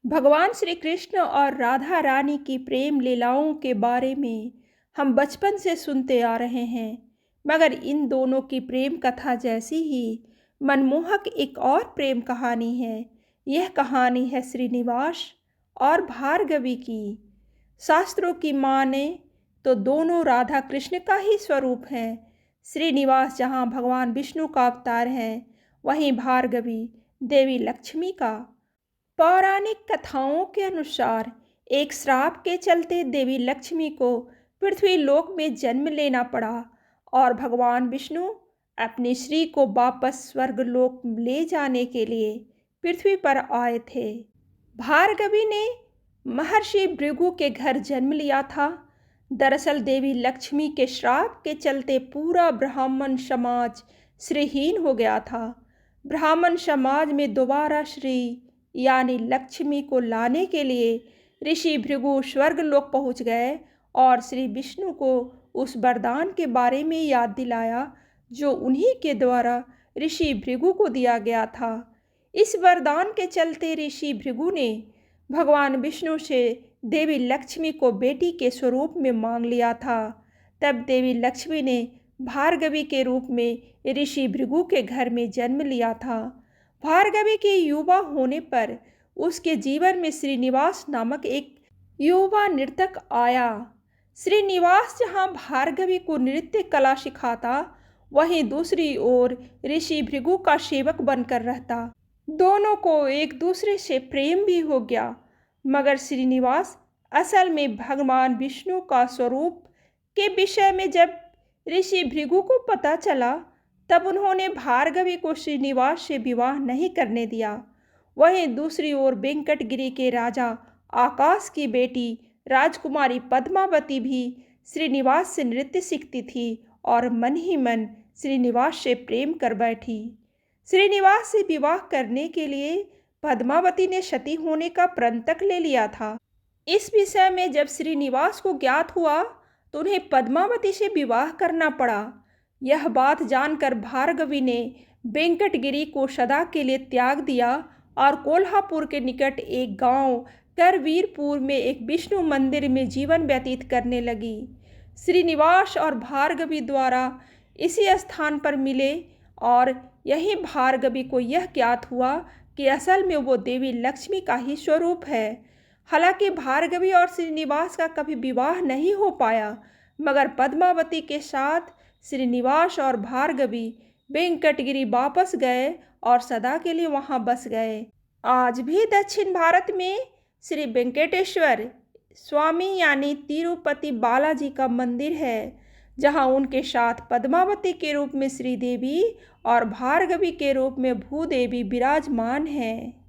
भगवान श्री कृष्ण और राधा रानी की प्रेम लीलाओं के बारे में हम बचपन से सुनते आ रहे हैं, मगर इन दोनों की प्रेम कथा जैसी ही मनमोहक एक और प्रेम कहानी है। यह कहानी है श्रीनिवास और भार्गवी की। शास्त्रों की माने तो दोनों राधा कृष्ण का ही स्वरूप हैं। श्रीनिवास जहाँ भगवान विष्णु का अवतार है, वहीं भार्गवी देवी लक्ष्मी का। पौराणिक कथाओं के अनुसार एक श्राप के चलते देवी लक्ष्मी को पृथ्वी लोक में जन्म लेना पड़ा और भगवान विष्णु अपने श्री को वापस स्वर्ग लोक ले जाने के लिए पृथ्वी पर आए थे। भार्गवी ने महर्षि भृगु के घर जन्म लिया था। दरअसल देवी लक्ष्मी के श्राप के चलते पूरा ब्राह्मण समाज श्रीहीन हो गया था। ब्राह्मण समाज में दोबारा श्री यानी लक्ष्मी को लाने के लिए ऋषि भृगु स्वर्ग लोक पहुँच गए और श्री विष्णु को उस वरदान के बारे में याद दिलाया जो उन्हीं के द्वारा ऋषि भृगु को दिया गया था। इस वरदान के चलते ऋषि भृगु ने भगवान विष्णु से देवी लक्ष्मी को बेटी के स्वरूप में मांग लिया था। तब देवी लक्ष्मी ने भार्गवी के रूप में ऋषि भृगु के घर में जन्म लिया था। भार्गवी के युवा होने पर उसके जीवन में श्रीनिवास नामक एक युवा नर्तक आया। श्रीनिवास जहाँ भार्गवी को नृत्य कला सिखाता, वहीं दूसरी ओर ऋषि भृगु का सेवक बनकर रहता। दोनों को एक दूसरे से प्रेम भी हो गया, मगर श्रीनिवास असल में भगवान विष्णु का स्वरूप के विषय में जब ऋषि भृगु को पता चला, तब उन्होंने भार्गवी को श्रीनिवास से विवाह नहीं करने दिया। वहीं दूसरी ओर वेंकटगिरी के राजा आकाश की बेटी राजकुमारी पद्मावती भी श्रीनिवास से नृत्य सीखती थी और मन ही मन श्रीनिवास से प्रेम कर बैठी। श्रीनिवास से विवाह करने के लिए पद्मावती ने सती होने का प्रण तक ले लिया था। इस विषय में जब श्रीनिवास को ज्ञात हुआ तो उन्हें पद्मावती से विवाह करना पड़ा। यह बात जानकर भार्गवी ने वेंकटगिरी को सदा के लिए त्याग दिया और कोल्हापुर के निकट एक गांव करवीरपुर में एक विष्णु मंदिर में जीवन व्यतीत करने लगी। श्रीनिवास और भार्गवी द्वारा इसी स्थान पर मिले और यही भार्गवी को यह ज्ञात हुआ कि असल में वो देवी लक्ष्मी का ही स्वरूप है। हालांकि भार्गवी और श्रीनिवास का कभी विवाह नहीं हो पाया, मगर पद्मावती के साथ श्रीनिवास और भार्गवी वेंकटगिरी वापस गए और सदा के लिए वहां बस गए। आज भी दक्षिण भारत में श्री वेंकटेश्वर स्वामी यानी तिरुपति बालाजी का मंदिर है, जहां उनके साथ पद्मावती के रूप में श्रीदेवी और भार्गवी के रूप में भूदेवी विराजमान हैं।